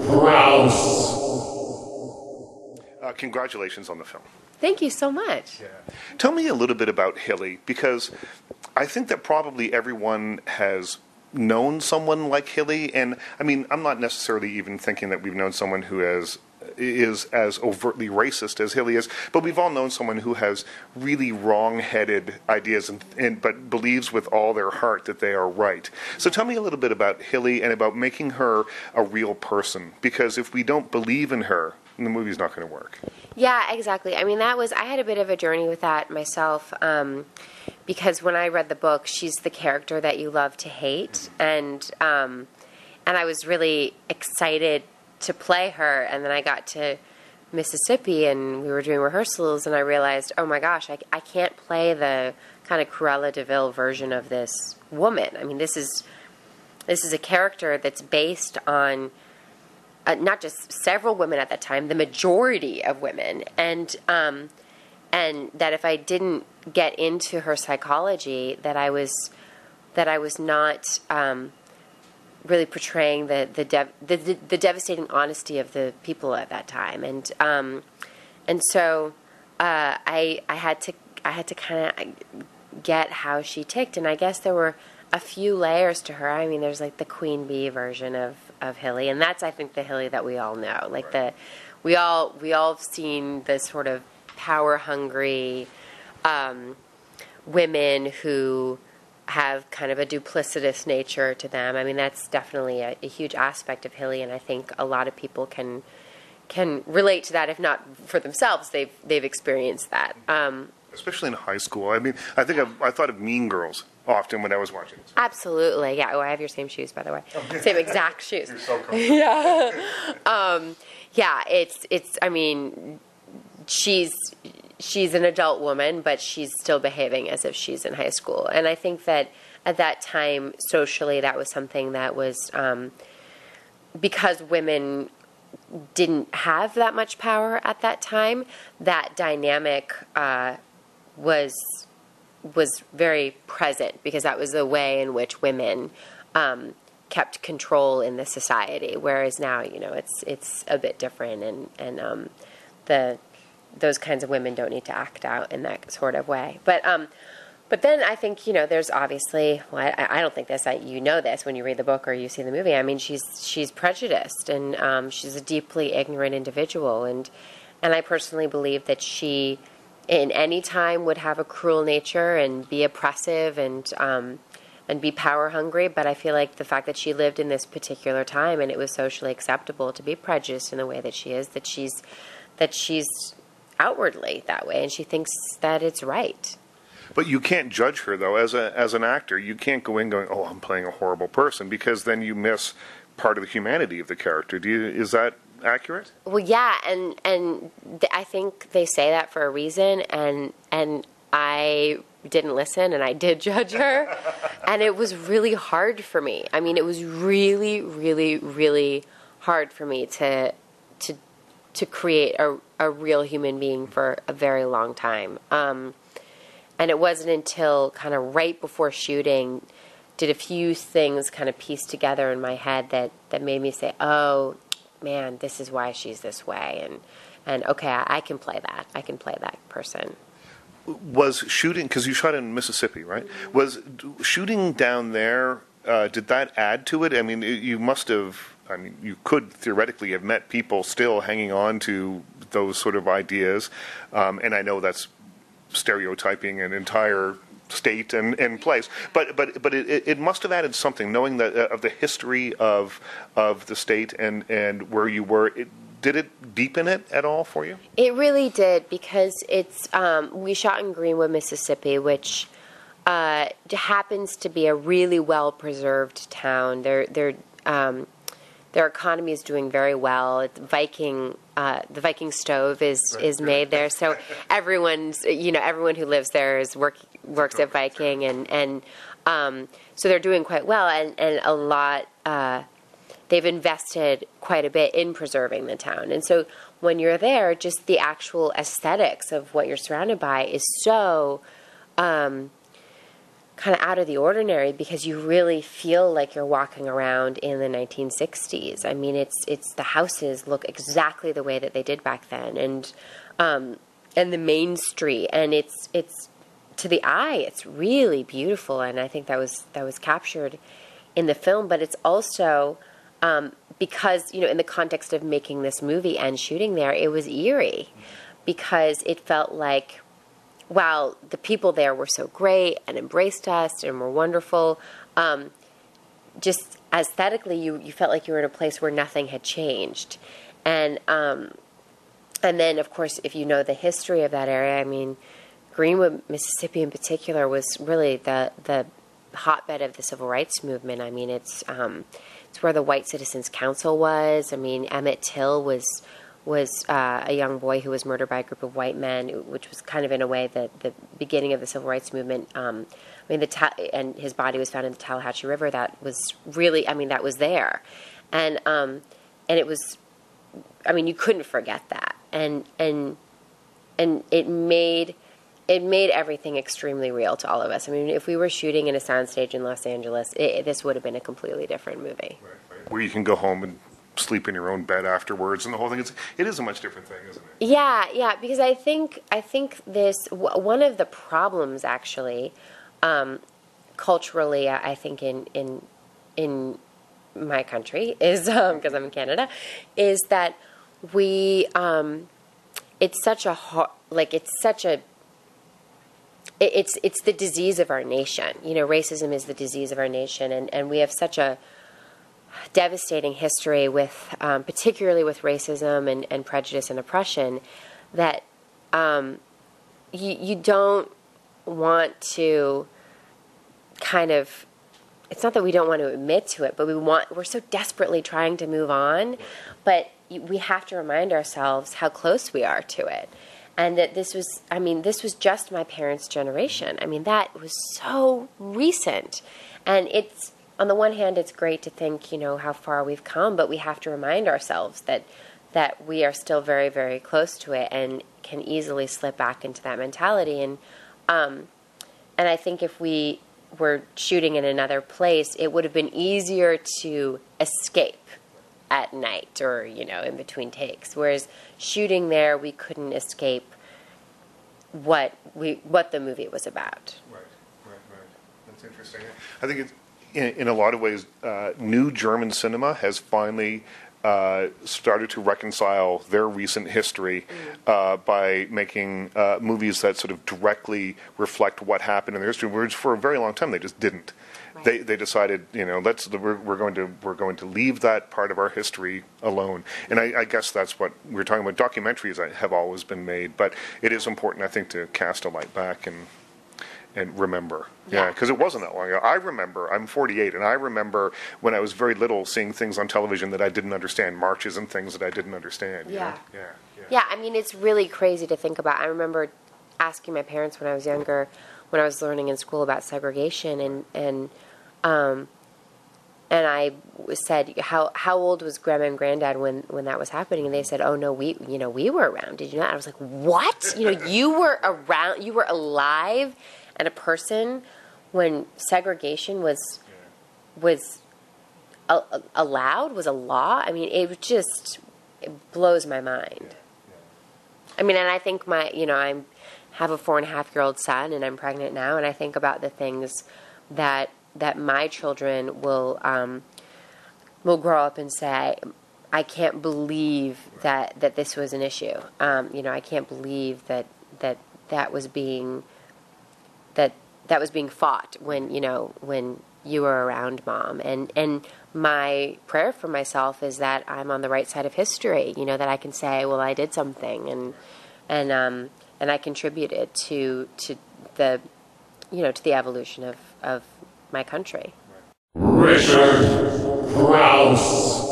Crouse. Congratulations on the film. Thank you so much. Yeah. Tell me a little bit about Hilly, because I think that probably everyone has known someone like Hilly, and I mean, I'm not necessarily even thinking that we've known someone who is as overtly racist as Hilly is, but we've all known someone who has really wrong-headed ideas but believes with all their heart that they are right. So tell me a little bit about Hilly and about making her a real person, because if we don't believe in her, the movie's not going to work. Yeah, exactly. I mean, I had a bit of a journey with that myself, because when I read the book, she's the character that you love to hate, and I was really excited to play her, and then I got to Mississippi, and we were doing rehearsals, and I realized, oh my gosh, I can't play the kind of Cruella de Vil version of this woman. I mean, this is a character that's based on not just several women at that time, the majority of women, and that if I didn't get into her psychology, that I was not really portraying the devastating honesty of the people at that time, and so I had to kind of get how she ticked, and I guess there were a few layers to her. I mean, there's like the Queen Bee version of Hilly, and that's, I think, the Hilly that we all know. Like we all have seen the sort of power hungry women who have kind of a duplicitous nature to them. I mean, that's definitely a huge aspect of Hilly, and I think a lot of people can relate to that. If not for themselves, they've experienced that. Especially in high school. I mean, I thought of Mean Girls often when I was watching this. Absolutely, yeah. Oh, I have your same shoes, by the way. Same exact shoes. You're so comfortable. Yeah. Yeah. It's. I mean, she's an adult woman, but she's still behaving as if she's in high school. And I think that at that time, socially, that was something that was because women didn't have that much power at that time. That dynamic was very present, because that was the way in which women kept control in the society. Whereas now, it's a bit different, and those kinds of women don't need to act out in that sort of way. But then I think, there's obviously, well, I don't think this, you know this when you read the book or you see the movie. I mean, she's prejudiced, and she's a deeply ignorant individual. And I personally believe that she, in any time, would have a cruel nature and be oppressive and be power hungry. But I feel like the fact that she lived in this particular time and it was socially acceptable to be prejudiced in the way that she is, that she's outwardly that way, and she thinks that it's right. But you can't judge her, though, as an actor. You can't go in going, "Oh, I'm playing a horrible person," because then you miss part of the humanity of the character. Is that accurate? Well, yeah, and I think they say that for a reason, and I didn't listen, and I did judge her, and it was really hard for me. I mean, it was really, really, really hard for me to create a real human being for a very long time. And it wasn't until kind of right before shooting did a few things kind of piece together in my head that made me say, oh, man, this is why she's this way. And okay, I can play that. I can play that person. Was shooting, because you shot in Mississippi, right? Mm-hmm. Was shooting down there, did that add to it? I mean, you must have... I mean, you could theoretically have met people still hanging on to those sort of ideas, and I know that's stereotyping an entire state and place, but it must have added something, knowing that of the history of the state and where you were. Did it deepen it at all for you? It really did, because it's we shot in Greenwood, Mississippi, which happens to be a really well preserved town. Their economy is doing very well. The Viking stove is made there, so everyone who lives there works at Viking, and so they're doing quite well, and a lot. They've invested quite a bit in preserving the town, and so when you're there, just the actual aesthetics of what you're surrounded by is so kind of out of the ordinary because you really feel like you're walking around in the 1960s. I mean, it's the houses look exactly the way that they did back then, and the main street, and it's to the eye, it's really beautiful, and I think that was captured in the film. But it's also because, in the context of making this movie and shooting there, it was eerie because it felt like, wow, the people there were so great and embraced us and were wonderful. Just aesthetically, you felt like you were in a place where nothing had changed. And then, of course, if you know the history of that area, I mean, Greenwood, Mississippi in particular was really the hotbed of the civil rights movement. I mean, it's where the White Citizens Council was. I mean, Emmett Till was a young boy who was murdered by a group of white men, which was kind of in a way the beginning of the civil rights movement. I mean, and his body was found in the Tallahatchie River. That was really, I mean, that was there, and it was, I mean, you couldn't forget that, and it made everything extremely real to all of us. I mean, if we were shooting in a soundstage in Los Angeles, this would have been a completely different movie. Right. Where you can go home and sleep in your own bed afterwards, and the whole thing. It is a much different thing, isn't it? Yeah, because I think this, one of the problems actually, culturally, I think in my country is, because I'm in Canada, is that we, it's the disease of our nation. Racism is the disease of our nation, and we have such a devastating history with, particularly with racism and prejudice and oppression, that you don't want to kind of, it's not that we don't want to admit to it, but we're so desperately trying to move on, but we have to remind ourselves how close we are to it. And that this was just my parents' generation. I mean, that was so recent. And it's, on the one hand, it's great to think, how far we've come, but we have to remind ourselves that we are still very, very close to it and can easily slip back into that mentality. And I think if we were shooting in another place, it would have been easier to escape at night or, in between takes. Whereas shooting there, we couldn't escape what the movie was about. Right. That's interesting. I think it's, in a lot of ways, new German cinema has finally started to reconcile their recent history by making movies that sort of directly reflect what happened in their history. Whereas for a very long time they just didn't. Right. They decided, we're going to leave that part of our history alone. And I guess that's what we're talking about. Documentaries have always been made, but it is important, I think, to cast a light back and remember. Yeah, because it wasn't that long ago. I remember, I'm 48, and I remember when I was very little seeing things on television that I didn't understand, marches and things that I didn't understand. Yeah. Yeah, I mean, it's really crazy to think about. I remember asking my parents when I was younger, when I was learning in school about segregation, and I said, how old was Grandma and Granddad when that was happening? And they said, oh no, we were around. Did you know that? I was like, what? You were around, you were alive and a person when segregation was allowed, was a law. I mean, it blows my mind. I mean, and I think I have a 4.5-year-old son, and I'm pregnant now, and I think about the things that my children will grow up and say, I can't believe that this was an issue. I can't believe that was being fought when you were around, Mom. And my prayer for myself is that I'm on the right side of history. That I can say, well, I did something, and I contributed to the evolution of my country. Richard Crouse.